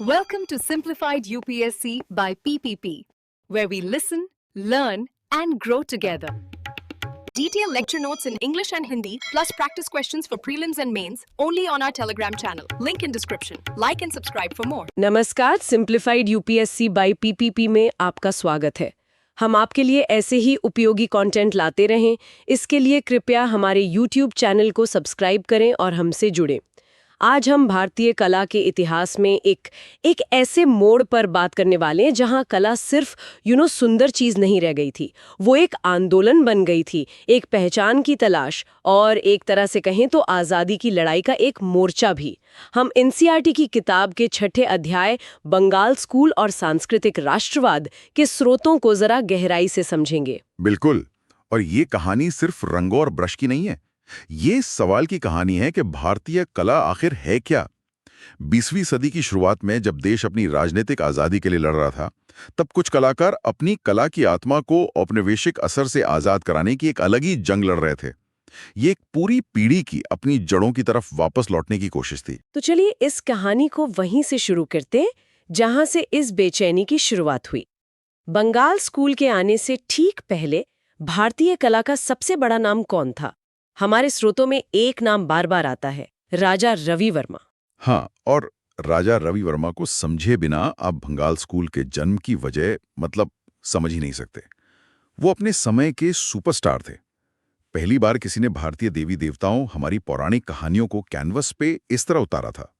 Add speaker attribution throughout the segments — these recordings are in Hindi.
Speaker 1: Welcome to Simplified UPSC by PPP, where we listen, learn, and grow together. Detailed lecture notes in English and Hindi, plus practice questions for prelims and mains, only on our Telegram channel. Link in description. Like and subscribe for more.
Speaker 2: नमस्कार, सिंप्लीफाइड यूपीएससी बाय पीपीपी में आपका स्वागत है। हम आपके लिए ऐसे ही उपयोगी कंटेंट लाते रहें। इसके लिए कृपया हमारे यूट्यूब चैनल को सब्सक्राइब करें और हमसे जुड़ें। आज हम भारतीय कला के इतिहास में एक ऐसे मोड़ पर बात करने वाले हैं जहां कला सिर्फ सुंदर चीज नहीं रह गई थी। वो एक आंदोलन बन गई थी, एक पहचान की तलाश और एक तरह से कहें तो आज़ादी की लड़ाई का एक मोर्चा भी। हम एनसीईआरटी की किताब के 6ठे अध्याय बंगाल स्कूल और सांस्कृतिक राष्ट्रवाद के स्रोतों को जरा गहराई से समझेंगे।
Speaker 3: बिल्कुल। और ये कहानी सिर्फ रंगों और ब्रश की नहीं है। ये सवाल की कहानी है कि भारतीय कला आखिर है क्या। 20वीं सदी की शुरुआत में जब देश अपनी राजनीतिक आजादी के लिए लड़ रहा था, तब कुछ कलाकार अपनी कला की आत्मा को औपनिवेशिक असर से आजाद कराने की एक अलग ही जंग लड़ रहे थे। ये एक पूरी पीढ़ी की अपनी जड़ों की तरफ वापस लौटने की कोशिश थी।
Speaker 2: तो चलिए इस कहानी को वहीं से शुरू करते हैं जहां से इस बेचैनी की शुरुआत हुई। बंगाल स्कूल के आने से ठीक पहले भारतीय कला का सबसे बड़ा नाम कौन था? हमारे स्रोतों में एक नाम बार बार आता है, राजा रवि वर्मा।
Speaker 3: हाँ, और राजा रवि वर्मा को समझे बिना आप बंगाल स्कूल के जन्म की वजह समझ ही नहीं सकते। वो अपने समय के सुपरस्टार थे। पहली बार किसी ने भारतीय देवी देवताओं, हमारी पौराणिक कहानियों को कैनवस पे इस तरह उतारा था।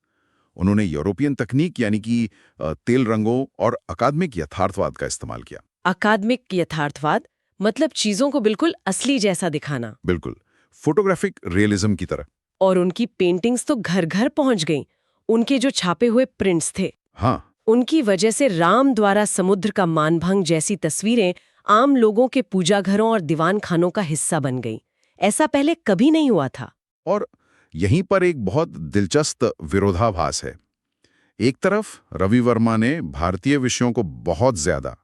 Speaker 3: उन्होंने यूरोपियन तकनीक यानी कि तेल रंगों और अकादमिक यथार्थवाद का इस्तेमाल किया।
Speaker 2: अकादमिक यथार्थवाद मतलब चीजों को बिल्कुल असली जैसा दिखाना।
Speaker 3: बिल्कुल, फोटोग्राफिक रियलिज्म की तरह।
Speaker 2: और उनकी पेंटिंग्स तो घर घर पहुंच गईं। उनके जो छापे हुए प्रिंट्स थे,
Speaker 3: हाँ,
Speaker 2: उनकी वजह से राम द्वारा समुद्र का मानभंग जैसी तस्वीरें आम लोगों के पूजा घरों और दीवान खानों का हिस्सा बन गईं। ऐसा पहले कभी नहीं हुआ था।
Speaker 3: और यहीं पर एक बहुत दिलचस्प विरोधाभास है। एक तरफ रवि वर्मा ने भारतीय विषयों को बहुत ज्यादा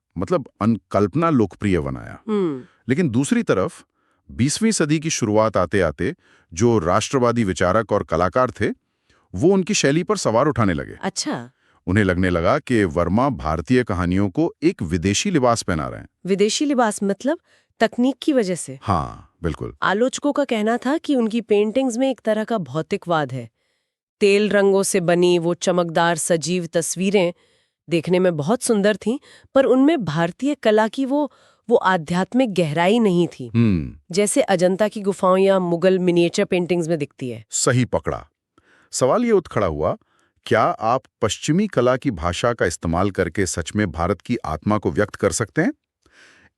Speaker 3: अनकल्पना लोकप्रिय बनाया, लेकिन दूसरी तरफ 20वीं सदी की शुरुआत आते आते जो राष्ट्रवादी विचारक और कलाकार थे, वो उनकी शैली पर सवार उठाने लगे।
Speaker 2: अच्छा,
Speaker 3: उन्हें लगने लगा कि वर्मा भारतीय कहानियों को एक विदेशी लिबास पहना रहे हैं।
Speaker 2: विदेशी लिबास मतलब तकनीक की वजह से?
Speaker 3: हाँ, बिल्कुल।
Speaker 2: आलोचकों का कहना था कि उनकी पेंटिंग्स में एक तरह का भौतिकवाद है। तेल रंगों से बनी वो चमकदार सजीव तस्वीरें देखने में बहुत सुंदर थीं, पर उनमें भारतीय कला की वो आध्यात्मिक गहराई नहीं थी, जैसे अजंता की गुफाओं या मुगल मिनिएचर पेंटिंग्स में दिखती है।
Speaker 3: सही पकड़ा। सवाल ये उठ खड़ा हुआ, क्या आप पश्चिमी कला की भाषा का इस्तेमाल करके सच में भारत की आत्मा को व्यक्त कर सकते हैं?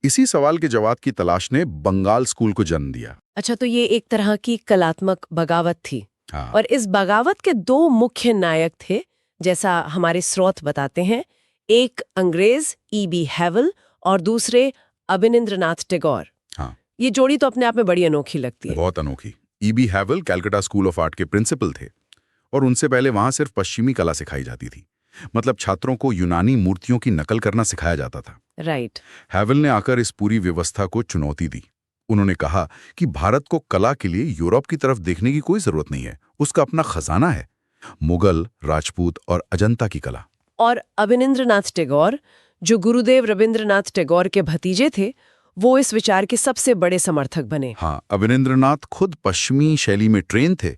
Speaker 3: इसी सवाल के जवाब की तलाश ने बंगाल स्कूल को जन्म दिया।
Speaker 2: अच्छा, तो ये एक तरह की कलात्मक बगावत थी।
Speaker 3: हाँ।
Speaker 2: और इस बगावत के दो मुख्य नायक थे, जैसा हमारे स्रोत बताते हैं। एक अंग्रेज E.B. हैवल और दूसरे अवनींद्रनाथ टैगोर।
Speaker 3: हाँ।
Speaker 2: ये जोड़ी तो अपने आप में बड़ी अनोखी लगती है।
Speaker 3: बहुत अनोखी। E.B. हैवल Calcutta school of art के प्रिंसिपल थे और उनसे पहले वहां सिर्फ पश्चिमी कला सिखाई जाती थी। छात्रों को यूनानी मूर्तियों की नकल करना सिखाया जाता था।
Speaker 2: राइट।
Speaker 3: हैवल ने आकर इस पूरी व्यवस्था को चुनौती दी। उन्होंने कहा कि भारत को कला के लिए यूरोप की तरफ देखने की कोई जरूरत नहीं है, उसका अपना खजाना है, मुगल, राजपूत और अजंता की कला। और
Speaker 2: अवनींद्रनाथ टैगोर, जो गुरुदेव रविंद्रनाथ टैगोर के भतीजे थे, वो इस विचार के सबसे बड़े समर्थक बने।
Speaker 3: हाँ, अवनींद्रनाथ खुद पश्चिमी शैली में ट्रेन थे,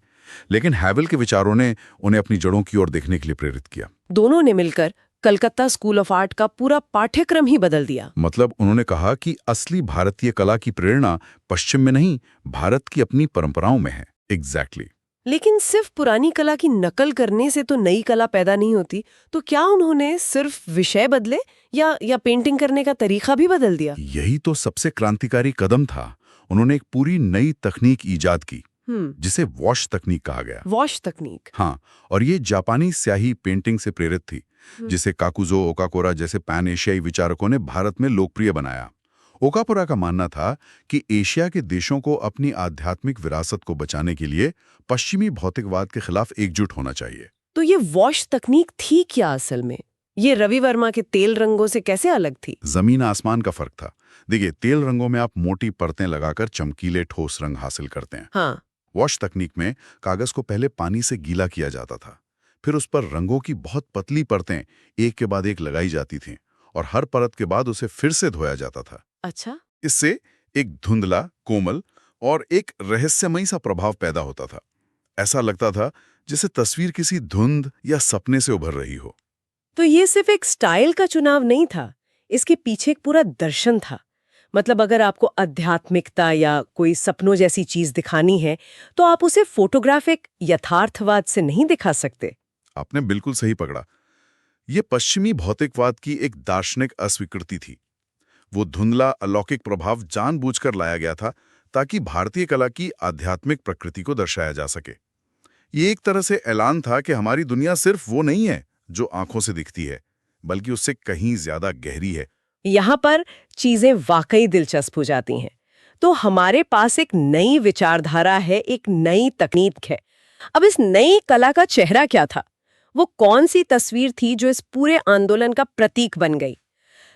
Speaker 3: लेकिन हैवल के विचारों ने उन्हें अपनी जड़ों की ओर देखने के लिए प्रेरित किया।
Speaker 2: दोनों ने मिलकर कलकत्ता स्कूल ऑफ आर्ट का पूरा पाठ्यक्रम ही बदल दिया।
Speaker 3: उन्होंने कहा कि असली भारतीय कला की प्रेरणा पश्चिम में नहीं, भारत की अपनी परंपराओं में है। एग्जैक्टली।
Speaker 2: लेकिन सिर्फ पुरानी कला की नकल करने से तो नई कला पैदा नहीं होती। तो क्या उन्होंने सिर्फ विषय बदले या पेंटिंग करने का तरीका भी बदल दिया?
Speaker 3: यही तो सबसे क्रांतिकारी कदम था। उन्होंने एक पूरी नई तकनीक ईजाद की, जिसे वॉश तकनीक कहा गया।
Speaker 2: वॉश तकनीक?
Speaker 3: हाँ, और ये जापानी स्याही पेंटिंग से प्रेरित थी, जिसे काकुजो ओकाकोरा जैसे पैन एशियाई विचारकों ने भारत में लोकप्रिय बनाया। ओकापुरा का मानना था कि एशिया के देशों को अपनी आध्यात्मिक विरासत को बचाने के लिए पश्चिमी भौतिकवाद के खिलाफ एकजुट होना चाहिए।
Speaker 2: तो ये वॉश तकनीक थी क्या असल में? ये रवि वर्मा के तेल रंगों से कैसे अलग थी?
Speaker 3: जमीन आसमान का फर्क था। देखिए, तेल रंगों में आप मोटी परतें लगाकर चमकीले ठोस रंग हासिल करते हैं।
Speaker 2: हाँ।
Speaker 3: वॉश तकनीक में कागज को पहले पानी से गीला किया जाता था, फिर उस पर रंगों की बहुत पतली परतें एक के बाद एक लगाई जाती थीं और हर परत के बाद उसे फिर से धोया जाता था।
Speaker 2: अच्छा।
Speaker 3: इससे एक धुंधला, कोमल और एक रहस्यमयी सा प्रभाव पैदा होता था। ऐसा लगता था जैसे तस्वीर किसी धुंध या सपने से उभर रही हो।
Speaker 2: तो ये सिर्फ एक स्टाइल का चुनाव नहीं था, इसके पीछे एक पूरा दर्शन था। मतलब अगर आपको आध्यात्मिकता या कोई सपनों जैसी चीज दिखानी है तो आप उसे फोटोग्राफिक यथार्थवाद से नहीं दिखा सकते।
Speaker 3: आपने बिल्कुल सही पकड़ा। ये पश्चिमी भौतिकवाद की एक दार्शनिक अस्वीकृति थी। वो धुंधला अलौकिक प्रभाव जानबूझकर लाया गया था ताकि भारतीय कला की आध्यात्मिक प्रकृति को दर्शाया जा सके। ये एक तरह से ऐलान था कि हमारी दुनिया सिर्फ वो नहीं है जो आंखों से दिखती है, बल्कि उससे कहीं ज्यादा गहरी है।
Speaker 2: यहाँ पर चीजें वाकई दिलचस्प हो जाती हैं। तो हमारे पास एक नई विचारधारा है, एक नई तकनीक है। अब इस नई कला का चेहरा क्या था? वो कौन सी तस्वीर थी जो इस पूरे आंदोलन का प्रतीक बन गई?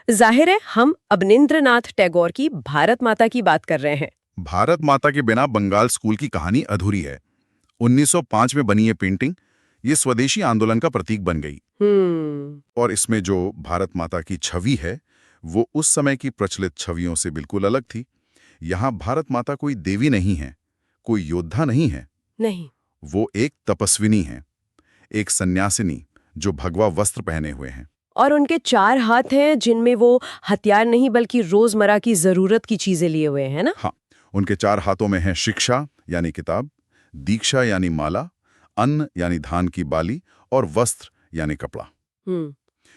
Speaker 2: जाहिर है हम अवनींद्रनाथ टैगोर की भारत माता की बात कर रहे हैं।
Speaker 3: भारत माता के बिना बंगाल स्कूल की कहानी अधूरी है। 1905 में बनी ये पेंटिंग ये स्वदेशी आंदोलन का प्रतीक बन गई। और इसमें जो भारत माता की छवि है वो उस समय की प्रचलित छवियों से बिल्कुल अलग थी। यहाँ भारत माता कोई देवी नहीं है, कोई योद्धा नहीं है।
Speaker 2: नहीं,
Speaker 3: वो एक तपस्विनी है, एक सन्यासिनी जो भगवा वस्त्र पहने हुए हैं।
Speaker 2: और उनके 4 हाथ हैं जिनमें वो हथियार नहीं बल्कि रोजमर्रा की जरूरत की चीजें लिए हुए हैं ना।
Speaker 3: हाँ, उनके 4 हाथों में है शिक्षा यानी किताब, दीक्षा यानी माला, अन्न यानी धान की बाली और वस्त्र यानी कपड़ा।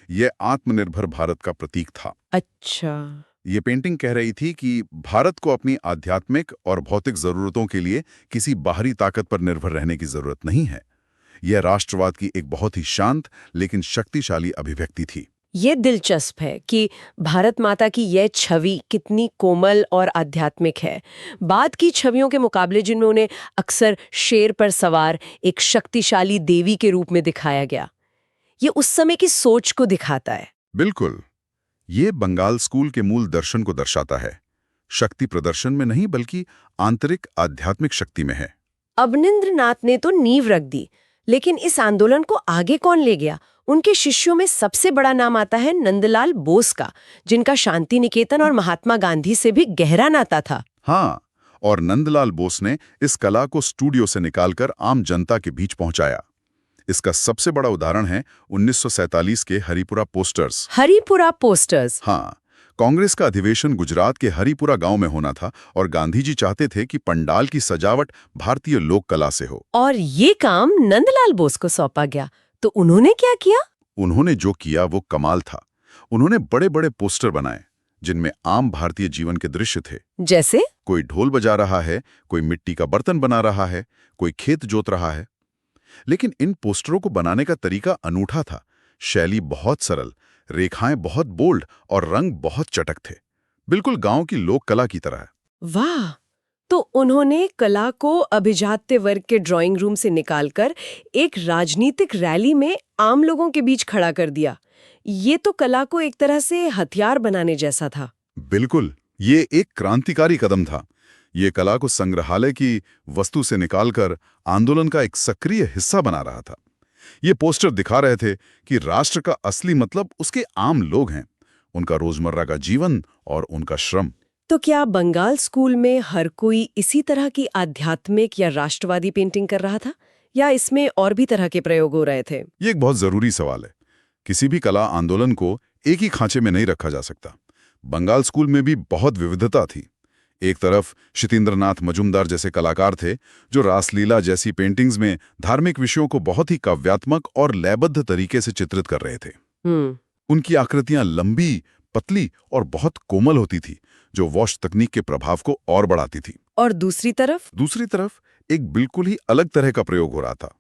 Speaker 3: ये आत्मनिर्भर भारत का प्रतीक था।
Speaker 2: अच्छा।
Speaker 3: ये पेंटिंग कह रही थी कि भारत को अपनी आध्यात्मिक और भौतिक जरूरतों के लिए किसी बाहरी ताकत पर निर्भर रहने की जरूरत नहीं है। यह राष्ट्रवाद की एक बहुत ही शांत लेकिन शक्तिशाली अभिव्यक्ति थी।
Speaker 2: ये दिलचस्प है कि भारत माता की यह छवि कितनी कोमल और आध्यात्मिक है, बाद की छवियों के मुकाबले जिनमें उन्हें अक्सर शेर पर सवार एक शक्तिशाली देवी के रूप में दिखाया गया। ये उस समय की सोच को दिखाता है।
Speaker 3: बिल्कुल, ये बंगाल स्कूल के मूल दर्शन को दर्शाता है। शक्ति प्रदर्शन में नहीं बल्कि आंतरिक आध्यात्मिक शक्ति में है।
Speaker 2: अवनींद्रनाथ ने तो नींव रख दी, लेकिन इस आंदोलन को आगे कौन ले गया? उनके शिष्यों में सबसे बड़ा नाम आता है नंदलाल बोस का, जिनका शांति निकेतन और महात्मा गांधी से भी गहरा नाता था।
Speaker 3: हाँ, और नंदलाल बोस ने इस कला को स्टूडियो से निकालकर आम जनता के बीच पहुंचाया। इसका सबसे बड़ा उदाहरण है 1947 के हरिपुरा पोस्टर्स।
Speaker 2: हरिपुरा पोस्टर्स?
Speaker 3: हाँ, कांग्रेस का अधिवेशन गुजरात के हरिपुरा गांव में होना था और गांधी जी चाहते थे कि पंडाल की सजावट भारतीय लोक कला से हो।
Speaker 2: और ये काम नंदलाल बोस को सौंपा गया। तो उन्होंने क्या किया?
Speaker 3: उन्होंने जो किया वो कमाल था। उन्होंने बड़े बड़े पोस्टर बनाए जिनमें आम भारतीय जीवन के दृश्य थे।
Speaker 2: जैसे
Speaker 3: कोई ढोल बजा रहा है, कोई मिट्टी का बर्तन बना रहा है, कोई खेत जोत रहा है। लेकिन इन पोस्टरों को बनाने का तरीका अनूठा था। शैली बहुत सरल, रेखाएं बहुत बोल्ड और रंग बहुत चटक थे, बिल्कुल गांव की लोक कला की तरह।
Speaker 2: वाह! तो उन्होंने कला को अभिजात्य वर्ग के ड्राइंग रूम से निकालकर एक राजनीतिक रैली में आम लोगों के बीच खड़ा कर दिया। ये तो कला को एक तरह से हथियार बनाने जैसा था।
Speaker 3: बिल्कुल, ये एक क्रांतिकारी कदम था। ये कला को संग्रहालय की वस्तु से निकालकर आंदोलन का एक सक्रिय हिस्सा बना रहा था। ये पोस्टर दिखा रहे थे कि राष्ट्र का असली मतलब उसके आम लोग हैं, उनका रोजमर्रा का जीवन और उनका श्रम।
Speaker 2: तो क्या बंगाल स्कूल में हर कोई इसी तरह की आध्यात्मिक या राष्ट्रवादी पेंटिंग कर रहा था, या इसमें और भी तरह के प्रयोग हो रहे थे?
Speaker 3: ये एक बहुत जरूरी सवाल है। किसी भी कला आंदोलन को एक ही खांचे में नहीं रखा जा सकता। बंगाल स्कूल में भी बहुत विविधता थी। एक तरफ शितेंद्रनाथ मजुमदार जैसे कलाकार थे जो रासलीला जैसी पेंटिंग्स में धार्मिक विषयों को बहुत ही काव्यात्मक और लयबद्ध तरीके से चित्रित कर रहे थे। उनकी आकृतियां लंबी, पतली और बहुत कोमल होती थी, जो वॉश तकनीक के प्रभाव को और बढ़ाती थी।
Speaker 2: और दूसरी तरफ
Speaker 3: एक बिल्कुल ही अलग तरह का प्रयोग हो रहा था,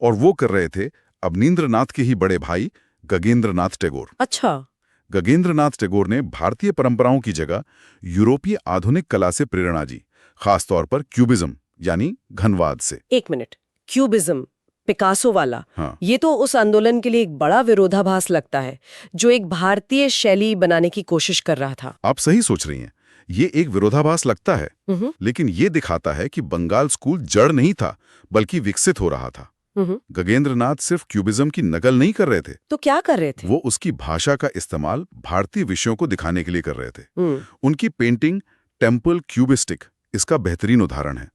Speaker 3: और वो कर रहे थे अवनींद्रनाथ के ही बड़े भाई गगनेंद्रनाथ टैगोर।
Speaker 2: अच्छा।
Speaker 3: गगनेंद्रनाथ टैगोर ने भारतीय परंपराओं की जगह यूरोपीय आधुनिक कला से प्रेरणा दी, खासतौर पर क्यूबिज्म यानी घनवाद से।
Speaker 2: एक मिनट, क्यूबिज्म, पिकासो वाला।
Speaker 3: हाँ।
Speaker 2: ये तो उस आंदोलन के लिए एक बड़ा विरोधाभास लगता है, जो एक भारतीय शैली बनाने की कोशिश कर रहा था।
Speaker 3: आप सही सोच रही हैं। ये एक विरोधाभास लगता है, लेकिन ये दिखाता है कि बंगाल स्कूल जड़ नहीं था बल्कि विकसित हो रहा था। गगनेंद्र नाथ सिर्फ क्यूबिज्म की नकल नहीं कर रहे थे,
Speaker 2: तो क्या कर रहे थे?
Speaker 3: वो उसकी भाषा का इस्तेमाल भारतीय विषयों को दिखाने के लिए कर रहे थे। उनकी पेंटिंग टेम्पल क्यूबिस्टिक इसका बेहतरीन उदाहरण है।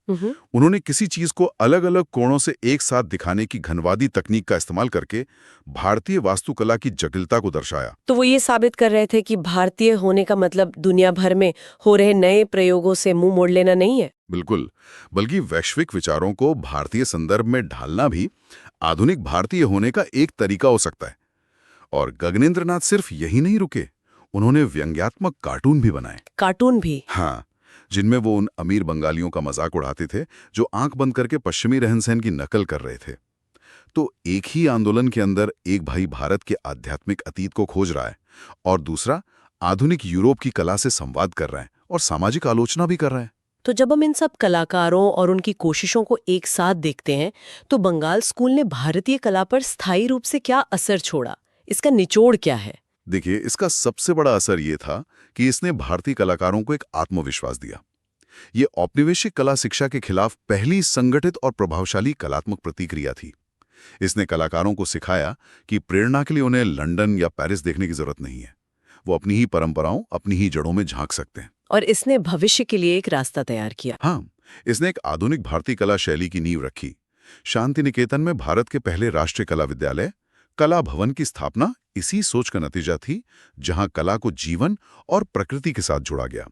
Speaker 3: उन्होंने किसी चीज को अलग अलग कोणों से एक साथ दिखाने की घनवादी तकनीक का इस्तेमाल करके भारतीय वास्तुकला की जटिलता को दर्शाया।
Speaker 2: तो वो ये साबित कर रहे थे कि भारतीय होने का मतलब दुनिया भर में हो रहे नए प्रयोगों से मुंह मोड़ लेना नहीं है।
Speaker 3: बिल्कुल, बल्कि वैश्विक विचारों को भारतीय संदर्भ में ढालना भी आधुनिक भारतीय होने का एक तरीका हो सकता है। और गगनेंद्र नाथ सिर्फ यही नहीं रुके, उन्होंने व्यंग्यात्मक कार्टून भी बनाए।
Speaker 2: कार्टून भी?
Speaker 3: हाँ, जिनमें वो उन अमीर बंगालियों का मजाक उड़ाते थे जो आंख बंद करके पश्चिमी रहन-सहन की नकल कर रहे थे। तो एक ही आंदोलन के अंदर एक भाई भारत के आध्यात्मिक अतीत को खोज रहा है और दूसरा आधुनिक यूरोप की कला से संवाद कर रहा है और सामाजिक आलोचना भी कर रहा है।
Speaker 2: तो जब हम इन सब कलाकारों और उनकी कोशिशों को एक साथ देखते हैं, तो बंगाल स्कूल ने भारतीय कला पर स्थायी रूप से क्या असर छोड़ा? इसका निचोड़ क्या है?
Speaker 3: देखिए, इसका सबसे बड़ा असर ये था कि इसने भारतीय कलाकारों को एक आत्मविश्वास दिया। ये औपनिवेशिक कला शिक्षा के खिलाफ पहली संगठित और प्रभावशाली कलात्मक प्रतिक्रिया थी। इसने कलाकारों को सिखाया कि प्रेरणा के लिए उन्हें लंदन या पेरिस देखने की जरूरत नहीं है, वो अपनी ही परंपराओं, अपनी ही जड़ों में झांक सकते हैं।
Speaker 2: और इसने भविष्य के लिए एक रास्ता तैयार किया।
Speaker 3: हाँ, इसने एक आधुनिक भारतीय कला शैली की नींव रखी। शांति निकेतन में भारत के पहले राष्ट्रीय कला विद्यालय कला भवन की स्थापना इसी सोच का नतीजा थी, जहां कला को जीवन और प्रकृति के साथ जोड़ा गया।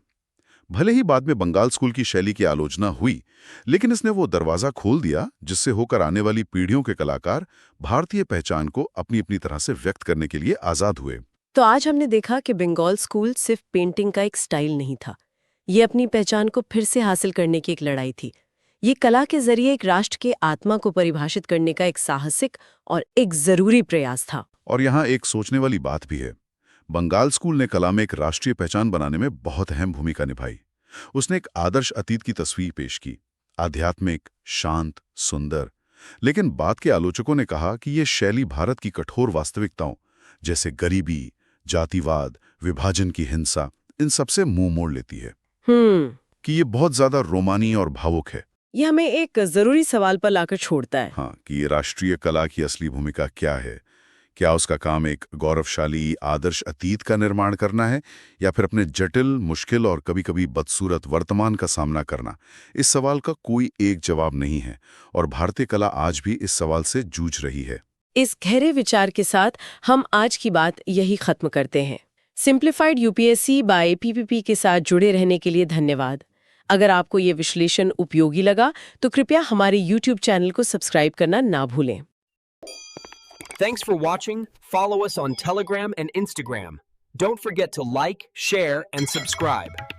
Speaker 3: भले ही बाद में बंगाल स्कूल की शैली की आलोचना हुई, लेकिन इसने वो दरवाजा खोल दिया जिससे होकर आने वाली पीढ़ियों के कलाकार भारतीय पहचान को अपनी अपनी तरह से व्यक्त करने के लिए आजाद हुए।
Speaker 2: तो आज हमने देखा कि बंगाल स्कूल सिर्फ पेंटिंग का एक स्टाइल नहीं था, ये अपनी पहचान को फिर से हासिल करने की एक लड़ाई थी। ये कला के जरिए एक राष्ट्र के आत्मा को परिभाषित करने का एक साहसिक और एक जरूरी प्रयास था।
Speaker 3: और यहाँ एक सोचने वाली बात भी है, बंगाल स्कूल ने कला में एक राष्ट्रीय पहचान बनाने में बहुत अहम भूमिका निभाई। उसने एक आदर्श अतीत की तस्वीर पेश की, आध्यात्मिक, शांत, सुंदर। लेकिन बाद के आलोचकों ने कहा कि ये शैली भारत की कठोर वास्तविकताओं जैसे गरीबी, जातिवाद, विभाजन की हिंसा, इन सबसे मुंह मोड़ लेती है। कि ये बहुत ज्यादा रोमानी और भावुक है।
Speaker 2: ये हमें एक जरूरी सवाल पर लाकर छोड़ता है।
Speaker 3: हाँ, कि ये राष्ट्रीय कला की असली भूमिका क्या है? क्या उसका काम एक गौरवशाली आदर्श अतीत का निर्माण करना है, या फिर अपने जटिल, मुश्किल और कभी-कभी बदसूरत वर्तमान का सामना करना? इस सवाल का कोई एक जवाब नहीं है और भारतीय कला आज भी इस सवाल से जूझ रही है।
Speaker 2: इस गहरे विचार के साथ हम आज की बात यही खत्म करते हैं। सिंप्लीफाइड यूपीएससी बाय पीपीपी के साथ जुड़े रहने के लिए धन्यवाद। अगर आपको ये विश्लेषण उपयोगी लगा तो कृपया हमारे YouTube चैनल को सब्सक्राइब करना ना भूलें।
Speaker 4: Thanks for watching. Follow us on Telegram and Instagram. Don't forget to like, share, and subscribe.